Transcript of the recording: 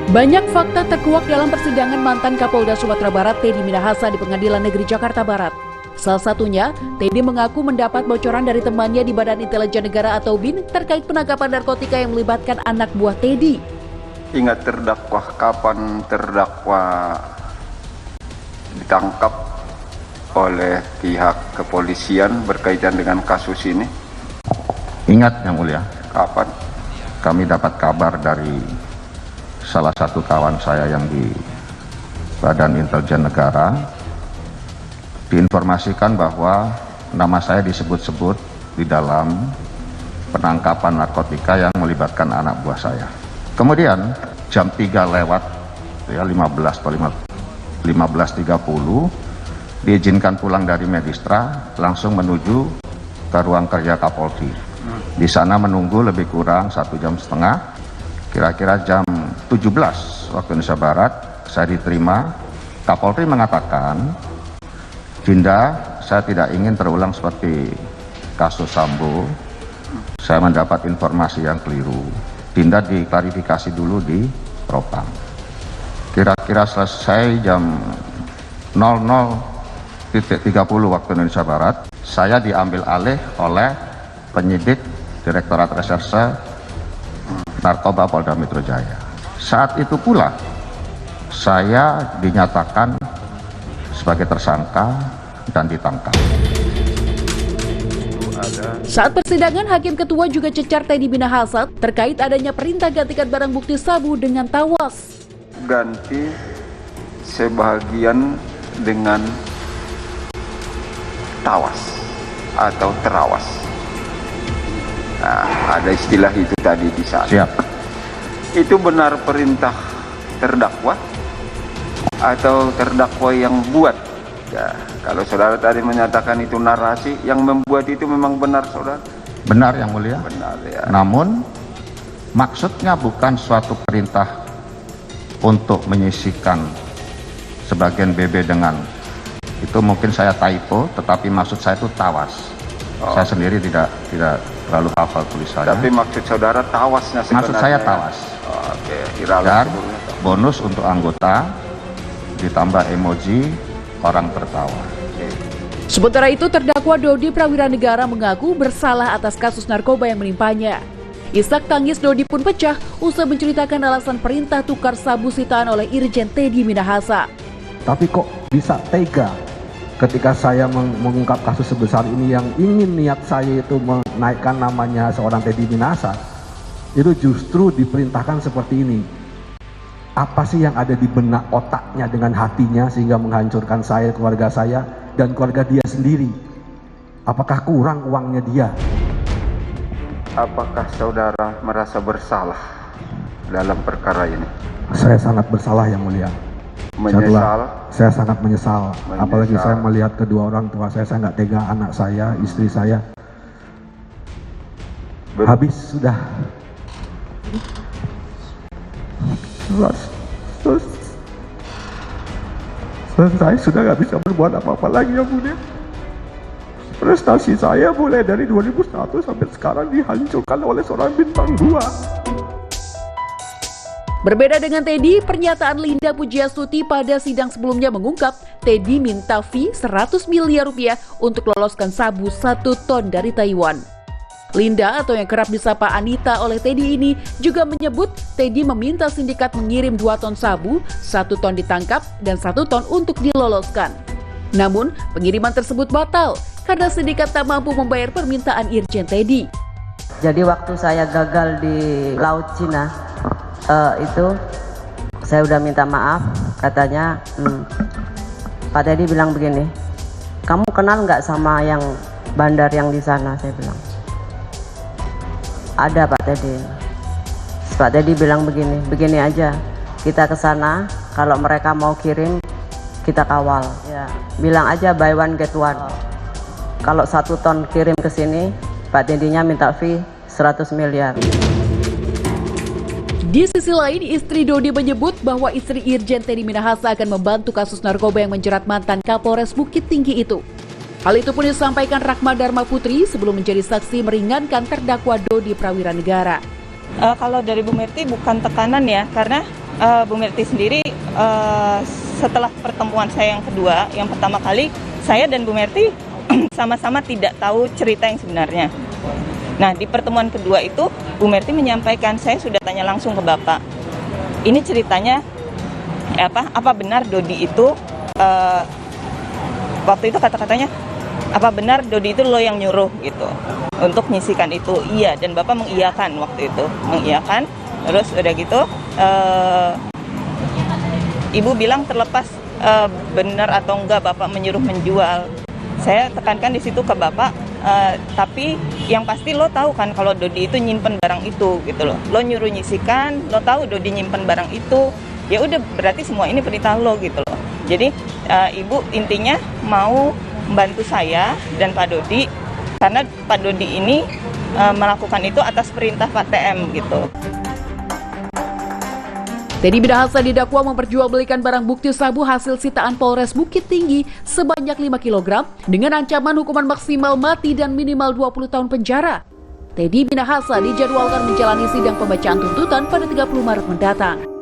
Banyak fakta terkuak dalam persidangan mantan Kapolda Sumatera Barat Teddy Minahasa di Pengadilan Negeri Jakarta Barat. Salah satunya, Teddy mengaku mendapat bocoran dari temannya di Badan Intelijen Negara atau BIN terkait penangkapan narkotika yang melibatkan anak buah Teddy. Ingat terdakwa, kapan terdakwa ditangkap oleh pihak kepolisian berkaitan dengan kasus ini? Ingat Yang Mulia, Kapan? kami dapat kabar dari salah satu kawan saya yang di Badan Intelijen Negara, diinformasikan bahwa nama saya disebut-sebut di dalam penangkapan narkotika yang melibatkan anak buah saya. Kemudian jam 3 lewat ya 15.30 diizinkan pulang dari Medistra langsung menuju ke ruang kerja Kapolri. Di sana menunggu lebih kurang 1,5 jam. Kira-kira jam 17 waktu Indonesia Barat saya diterima. Kapolri mengatakan, Dinda, saya tidak ingin terulang seperti kasus Sambo. Saya mendapat informasi yang keliru. Dinda diklarifikasi dulu di Propam. Kira-kira selesai jam 00.30 waktu Indonesia Barat, saya diambil alih oleh penyidik Direktorat Reserse Narkoba Polda Metro Jaya. Saat itu pula saya dinyatakan sebagai tersangka dan ditangkap. Saat persidangan, Hakim Ketua juga cecar Teddy Minahasa terkait adanya perintah gantikan barang bukti sabu dengan tawas. Ganti sebagian dengan tawas atau terawas. Nah, ada istilah itu tadi di sana. Siap. Itu benar perintah terdakwa atau terdakwa yang buat? Ya, kalau saudara tadi menyatakan itu narasi, yang membuat itu memang benar, saudara? Benar Yang Mulia. Benar ya. Namun maksudnya bukan suatu perintah untuk menyisihkan sebagian BB dengan itu, mungkin saya typo, tetapi maksud saya itu tawas. Saya sendiri tidak terlalu hafal tulisannya. Tapi maksud saudara tawasnya sebenarnya? Maksud saya tawas. Oke, Dan bonus untuk anggota ditambah emoji orang tertawa. Sementara itu, terdakwa Dodi Prawiranegara mengaku bersalah atas kasus narkoba yang menimpanya. Isak tangis Dodi pun pecah usai menceritakan alasan perintah tukar sabu sitaan oleh Irjen Teddy Minahasa. Tapi kok bisa tega ketika saya mengungkap kasus sebesar ini, yang ingin niat saya itu menaikkan namanya seorang Teddy Minahasa, itu justru diperintahkan seperti ini. Apa sih yang ada di benak otaknya dengan hatinya sehingga menghancurkan saya, keluarga saya, dan keluarga dia sendiri? Apakah kurang uangnya dia? Apakah saudara merasa bersalah dalam perkara ini? Saya sangat bersalah Yang Mulia. Menyesal? Saya sangat menyesal. Apalagi saya melihat kedua orang tua saya nggak tega, anak saya, istri saya. Habis sudah. Saya sudah nggak bisa berbuat apa-apa lagi Yang Mulia. Prestasi saya mulai dari 2001 sampai sekarang dihancurkan oleh seorang bintang 2. Berbeda dengan Teddy, pernyataan Linda Pujiastuti pada sidang sebelumnya mengungkap Teddy minta fee 100 miliar rupiah untuk loloskan sabu 1 ton dari Taiwan. Linda, atau yang kerap disapa Anita oleh Teddy ini, juga menyebut Teddy meminta sindikat mengirim 2 ton sabu, 1 ton ditangkap, dan 1 ton untuk diloloskan. Namun, pengiriman tersebut batal karena sindikat tak mampu membayar permintaan Irjen Teddy. Jadi waktu saya gagal di Laut Cina, itu saya udah minta maaf, katanya Pak Teddy bilang begini, kamu kenal nggak sama yang bandar yang di sana? Saya bilang, ada Pak Teddy. Pak Teddy bilang begini aja, kita ke sana, kalau mereka mau kirim kita kawal, ya, bilang aja buy one get one. Kalau 1 ton kirim ke sini, Pak Teddy-nya minta fee 100 miliar. Di sisi lain, istri Dodi menyebut bahwa istri Irjen Teddy Minahasa akan membantu kasus narkoba yang menjerat mantan Kapolres Bukit Tinggi itu. Hal itu pun disampaikan Rahma Dharma Putri sebelum menjadi saksi meringankan terdakwa Dodi Prawiranegara. Kalau dari Bu Meti bukan tekanan ya, karena Bu Merti sendiri setelah pertemuan saya yang kedua, yang pertama kali saya dan Bu Merti sama-sama tidak tahu cerita yang sebenarnya. Nah, di pertemuan kedua itu Bu Merti menyampaikan, saya sudah tanya langsung ke Bapak. Ini ceritanya apa benar Dodi itu waktu itu kata-katanya apa benar Dodi itu lo yang nyuruh gitu untuk nyisikan itu? Iya, dan Bapak mengiyakan waktu itu, mengiyakan. Terus udah gitu Ibu bilang terlepas benar atau enggak Bapak menyuruh menjual. Saya tekankan di situ ke Bapak, tapi yang pasti lo tahu kan kalau Dodi itu nyimpen barang itu gitu loh. Lo nyuruh nyisikan, lo tahu Dodi nyimpen barang itu. Ya udah, berarti semua ini perintah lo gitu loh. Jadi Ibu intinya mau membantu saya dan Pak Dodi karena Pak Dodi ini melakukan itu atas perintah Pak TM gitu. Teddy Minahasa didakwa memperjualbelikan barang bukti sabu hasil sitaan Polres Bukit Tinggi sebanyak 5 kg dengan ancaman hukuman maksimal mati dan minimal 20 tahun penjara. Teddy Minahasa dijadwalkan menjalani sidang pembacaan tuntutan pada 30 Maret mendatang.